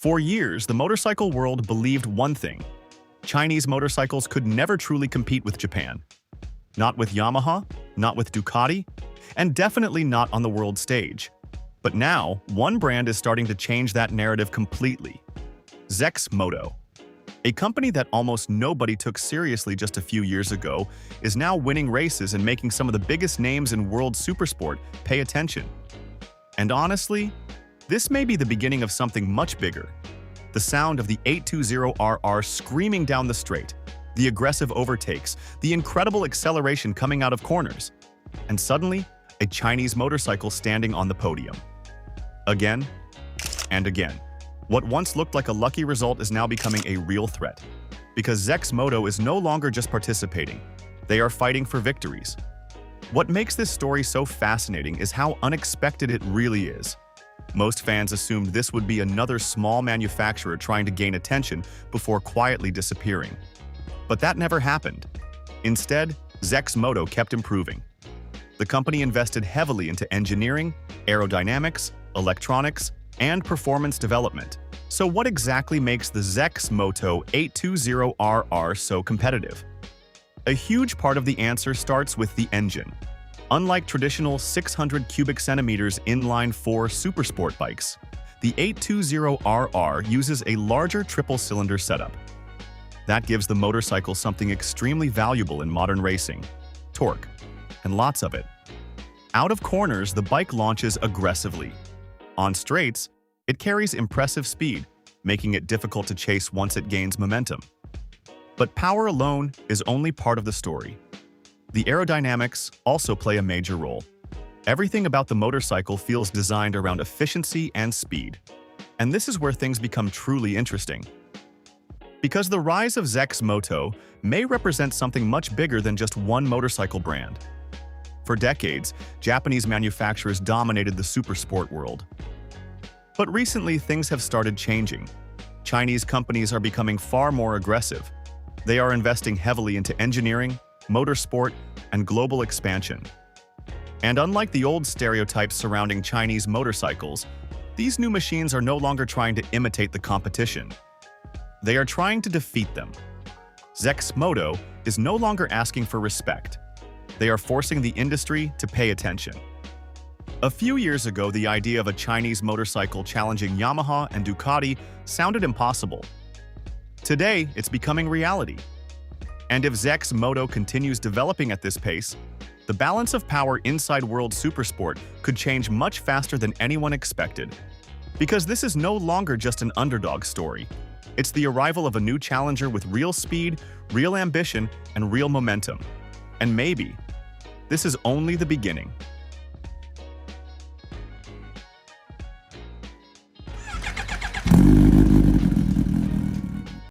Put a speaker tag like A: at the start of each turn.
A: For years, the motorcycle world believed one thing: Chinese motorcycles could never truly compete with Japan. Not with Yamaha, not with Ducati, and definitely not on the world stage. But now, one brand is starting to change that narrative completely. ZXMOTO. A company that almost nobody took seriously just a few years ago is now winning races and making some of the biggest names in World Supersport pay attention. And honestly, this may be the beginning of something much bigger. The sound of the 820RR screaming down the straight, the aggressive overtakes, the incredible acceleration coming out of corners, and suddenly, a Chinese motorcycle standing on the podium. Again and again. What once looked like a lucky result is now becoming a real threat. Because ZXMOTO is no longer just participating, they are fighting for victories. What makes this story so fascinating is how unexpected it really is. Most fans assumed this would be another small manufacturer trying to gain attention before quietly disappearing. But that never happened. Instead, ZXMOTO kept improving. The company invested heavily into engineering, aerodynamics, electronics, and performance development. So what exactly makes the ZXMOTO 820RR so competitive? A huge part of the answer starts with the engine. Unlike traditional 600 cubic centimeters inline-4 supersport bikes, the 820RR uses a larger triple-cylinder setup. That gives the motorcycle something extremely valuable in modern racing: torque, and lots of it. Out of corners, the bike launches aggressively. On straights, it carries impressive speed, making it difficult to chase once it gains momentum. But power alone is only part of the story. The aerodynamics also play a major role. Everything about the motorcycle feels designed around efficiency and speed. And this is where things become truly interesting. Because the rise of ZXMOTO may represent something much bigger than just one motorcycle brand. For decades, Japanese manufacturers dominated the supersport world. But recently, things have started changing. Chinese companies are becoming far more aggressive. They are investing heavily into engineering, motorsport, and global expansion. And unlike the old stereotypes surrounding Chinese motorcycles, these new machines are no longer trying to imitate the competition. They are trying to defeat them. ZXMOTO is no longer asking for respect. They are forcing the industry to pay attention. A few years ago, the idea of a Chinese motorcycle challenging Yamaha and Ducati sounded impossible. Today, it's becoming reality. And if ZXMOTO continues developing at this pace, the balance of power inside World Supersport could change much faster than anyone expected. Because this is no longer just an underdog story. It's the arrival of a new challenger with real speed, real ambition, and real momentum. And maybe, this is only the beginning.